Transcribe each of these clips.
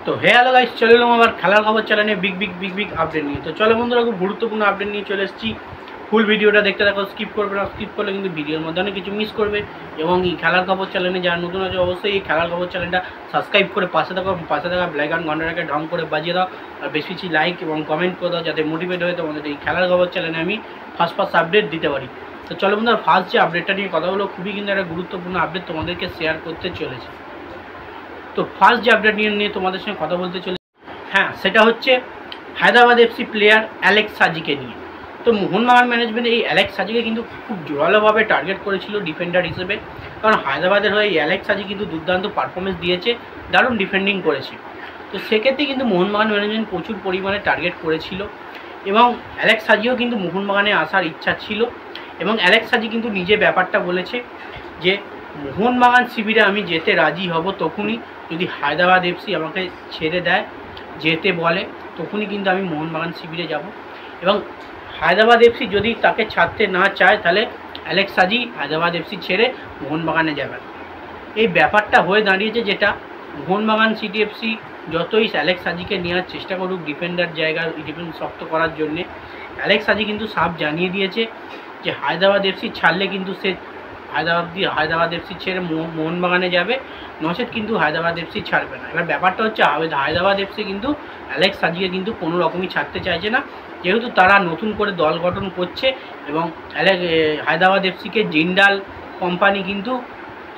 তো hello guys, চলে এলাম আবার খেলার খবর চ্যানেলে বিগ আপডেট নিয়ে। তো চলো বন্ধুরা, খুব গুরুত্বপূর্ণ আপডেট নিয়ে চলে এসেছি। ফুল ভিডিওটা দেখতে থাকো, স্কিপ করবে না। স্কিপ করলে কিন্তু ভিডিওর মধ্যে অনেক কিছু মিস করবে। এবং এই খেলার খবর চ্যানেলে যারা নতুন আছে অবশ্যই এই খেলার খবর চ্যানেলটা সাবস্ক্রাইব করে পাশে থাকা ব্ল্যাক অ্যান্ড ঘন্টাটাকে ঢং করে বাজিয়ে দাও। আর বেশি লাইক এবং কমেন্ট করে দাও, যাতে মোটিভেট হয়ে তোমাদের এই খেলার খবর চ্যানেলে আমি ফার্স্ট আপডেট দিতে পারি। তো চলো বন্ধুরা, ফার্স্ট যে আপডেটটা নিয়ে কথা হলো, খুবই কিন্তু একটা গুরুত্বপূর্ণ আপডেট তোমাদেরকে শেয়ার করতে চলেছে। তো ফার্স্ট যে আপডেট নিয়ে তোমাদের সঙ্গে কথা বলতে চলে, হ্যাঁ, সেটা হচ্ছে হায়দ্রাবাদ এফসি প্লেয়ার অ্যালেক্স সাজিকে নিয়ে। তো মোহনবাগান ম্যানেজমেন্ট এই অ্যালেক্স সাজিকে কিন্তু খুব জোরালোভাবে টার্গেট করেছিল ডিফেন্ডার হিসেবে, কারণ হায়দ্রাবাদের হয়ে এই অ্যালেক্স সাজি কিন্তু দুর্দান্ত পারফরমেন্স দিয়েছে, দারুণ ডিফেন্ডিং করেছে। তো সেক্ষেত্রে কিন্তু মোহনবাগান ম্যানেজমেন্ট প্রচুর পরিমাণে টার্গেট করেছিল এবং অ্যালেক্স সাজিও কিন্তু মোহনবাগানে আসার ইচ্ছা ছিল। এবং অ্যালেক্স সাজি কিন্তু নিজে ব্যাপারটা বলেছে যে মোহনবাগান শিবিরে আমি যেতে রাজি হব তখনই, যদি হায়দ্রাবাদ এফসি আমাকে ছেড়ে দেয়, যেতে বলে, তখনই কিন্তু আমি মোহনবাগান শিবিরে যাব। এবং হায়দ্রাবাদ এফসি যদি তাকে ছাড়তে না চায়, তাহলে অ্যালেক্স সাজি হায়দ্রাবাদ এফসি ছেড়ে মোহনবাগানে যাবেন। এই ব্যাপারটা হয়ে দাঁড়িয়েছে, যেটা মোহনবাগান সিটি এফসি যতই অ্যালেক্স সাজিকে নেওয়ার চেষ্টা করুক ডিফেন্ডার জায়গা ডিফেন্স শক্ত করার জন্যে, অ্যালেক্স সাজি কিন্তু সাফ জানিয়ে দিয়েছে যে হায়দ্রাবাদ এফসি ছাড়লে কিন্তু সে হায়দ্রাবাদ এফসি ছেড়ে মোহনবাগানে যাবে, নচেত কিন্তু হায়দ্রাবাদ এফসি ছাড়বে না। এবার ব্যাপারটা হচ্ছে হায়দ্রাবাদ এফসি কিন্তু অ্যালেক্স সাজিকে কিন্তু কোনো রকমই ছাড়তে চাইছে না, যেহেতু তারা নতুন করে দল গঠন করছে এবং হায়দ্রাবাদ এফসিকে জিন্দাল কোম্পানি কিন্তু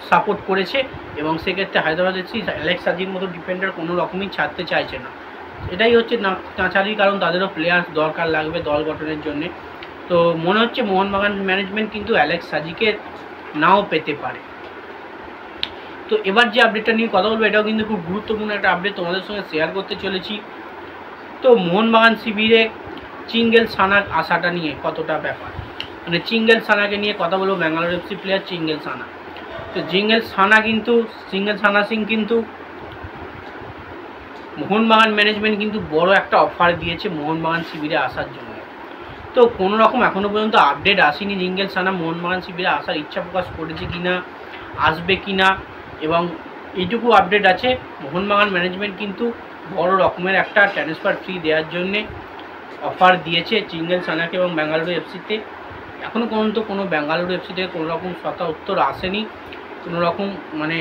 সাপোর্ট করেছে এবং সেক্ষেত্রে হায়দ্রাবাদ এফসি অ্যালেক্স সাজির মতো ডিফেন্ডার কোনো রকমই ছাড়তে চাইছে না। এটাই হচ্ছে নাচারির কারণ, তাদেরও প্লেয়ার দরকার লাগবে দল গঠনের জন্যে। তো মনে হচ্ছে মোহনবাগান ম্যানেজমেন্ট কিন্তু অ্যালেক্স সাজিকে নাও পেতে পারে। তো এবার যে আপডেটটা নিয়ে কথা বলবো, এটাও কিন্তু খুব গুরুত্বপূর্ণ একটা আপডেট তোমাদের সঙ্গে শেয়ার করতে চলেছি। তো মোহনবাগান শিবিরে চিঙ্গেল সানা আসাটা নিয়ে কতটা ব্যাপার, মানে চিঙ্গেল সানাকে নিয়ে কথা বলবো। ব্যাঙ্গালোর এফসি প্লেয়ার চিঙ্গেল সানা, তো চিঙ্গেল সানা সিং কিন্তু মোহনবাগান ম্যানেজমেন্ট কিন্তু বড় একটা অফার দিয়েছে মোহনবাগান শিবিরে আসার জন্য। তো কোনো রকম এখনও পর্যন্ত আপডেট আসেনি জিঙ্গেল সানা মোহনবাগান শিবিরে আসার ইচ্ছা প্রকাশ করেছে কিনা, আসবে কিনা। এবং এইটুকু আপডেট আছে, মোহনবাগান ম্যানেজমেন্ট কিন্তু বড় রকমের একটা ট্রান্সফার ফি দেওয়ার জন্যে অফার দিয়েছে জিঙ্গেল সানাকে এবং বেঙ্গালুরু এফসিতে। এখনও পর্যন্ত কোনো বেঙ্গালুরু এফসি থেকে কোনো রকম সতা উত্তর আসেনি, কোনো রকম মানে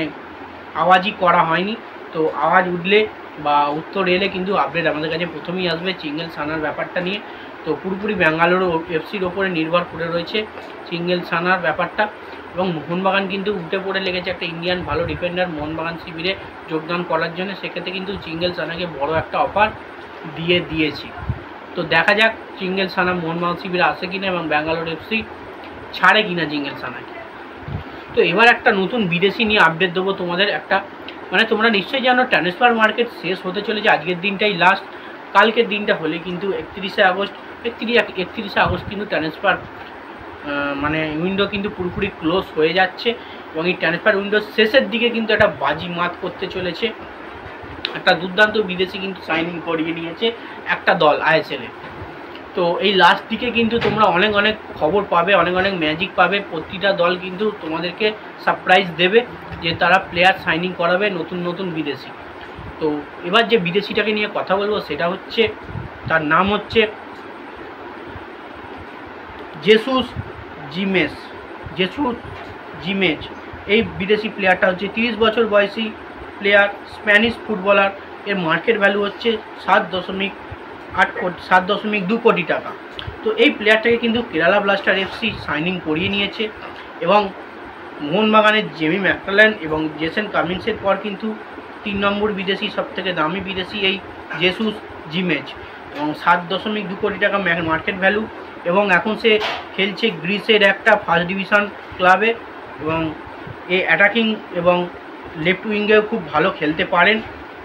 আওয়াজই করা হয়নি। তো আওয়াজ উঠলে বা উত্তর এলে কিন্তু আপডেট আমাদের কাছে প্রথমেই আসবে চিঙ্গেল সানার ব্যাপারটা নিয়ে। তো পুরোপুরি বেঙ্গালুরু এফসির ওপরে নির্ভর করে রয়েছে চিঙ্গেল সানার ব্যাপারটা। এবং মোহনবাগান কিন্তু উঠে পড়ে লেগেছে একটা ইন্ডিয়ান ভালো ডিফেন্ডার মোহনবাগান শিবিরে যোগদান করার জন্য, সেক্ষেত্রে কিন্তু চিঙ্গেল সানাকে বড় একটা অফার দিয়েছি। তো দেখা যাক চিঙ্গেল সানা মোহনবাগান শিবিরে আসে কিনা এবং ব্যাঙ্গালোর এফসি ছাড়ে কিনা চিঙ্গেল সানাকে। তো এবার একটা নতুন বিদেশি নিয়ে আপডেট দেবো তোমাদের। একটা মানে তোমরা নিশ্চয়ই জানো ট্রান্সফার মার্কেট শেষ হতে চলেছে, আজকের দিনটাই লাস্ট। কালকের দিনটা হলে কিন্তু 31শে আগস্ট কিন্তু ট্রান্সফার মানে উইন্ডো কিন্তু পুরোপুরি ক্লোজ হয়ে যাচ্ছে। এবং এই ট্রান্সফার উইন্ডোর শেষের দিকে কিন্তু একটা বাজি মাত করতে চলেছে, একটা দুর্দান্ত বিদেশি কিন্তু সাইনিং করিয়ে নিয়েছে একটা দল আইএসএলে। তো এই লাস্ট দিকে কিন্তু তোমরা অনেক খবর পাবে, অনেক ম্যাজিক পাবে। প্রতিটা দল কিন্তু তোমাদেরকে সারপ্রাইজ দেবে যে তারা প্লেয়ার সাইনিং করাবে নতুন বিদেশি। তো এবার যে বিদেশিটাকে নিয়ে কথা বলবো সেটা হচ্ছে, তার নাম হচ্ছে জেসুস জিমেজ। এই বিদেশি প্লেয়ারটা হচ্ছে 30 বছর বয়সী প্লেয়ার, স্প্যানিশ ফুটবলার। এর মার্কেট ভ্যালু হচ্ছে 7.2 কোটি টাকা। তো এই প্লেয়ারটাকে কিন্তু কেরালা ব্লাস্টার এফসি সাইনিং করিয়ে নিয়েছে এবং মোহনবাগানের জেমি ম্যাকলারেন এবং জেসন কামিন্সের পর কিন্তু 3 নম্বর বিদেশি, সবথেকে দামি বিদেশি এই জেসুস জিমেজ। এবং 7.2 কোটি টাকা মার্কেট ভ্যালু। এবং এখন সে খেলছে গ্রিসের একটা ফার্স্ট ডিভিশন ক্লাবে এবং এই অ্যাটাকিং এবং লেফট উইঙ্গেও খুব ভালো খেলতে পারেন।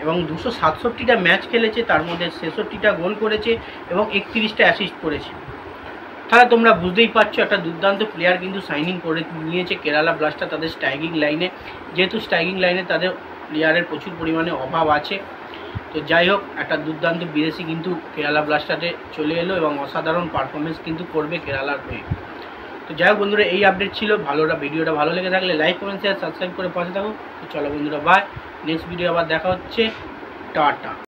এবং 267টা ম্যাচ খেলেছে, তার মধ্যে 66টা গোল করেছে এবং 31টা অ্যাসিস্ট করেছে। তাহলে তোমরা বুঝতেই পারছো একটা দুর্দান্ত প্লেয়ার কিন্তু সাইনিং করে নিয়েছে কেরালা ব্লাস্টার তাদের স্ট্রাইকিং লাইনে, যেহেতু স্ট্রাইকিং লাইনে তাদের প্লেয়ারের প্রচুর পরিমাণে অভাব আছে। তো যাই হোক, একটা দুর্দান্ত বিদেশি কিন্তু কেরালা ব্লাস্টারে চলে এলো এবং অসাধারণ পারফরমেন্স কিন্তু করবে কেরালার হয়ে। তো যাই হোক বন্ধুরা, এই আপডেট ছিল। ভিডিওটা ভালো লেগে থাকলে লাইক কমেন্ট শেয়ার সাবস্ক্রাইব করে পাশে থাকো। তো চলো বন্ধুরা, বাই। নেক্সট ভিডিও আবার দেখা হচ্ছে। টাটা।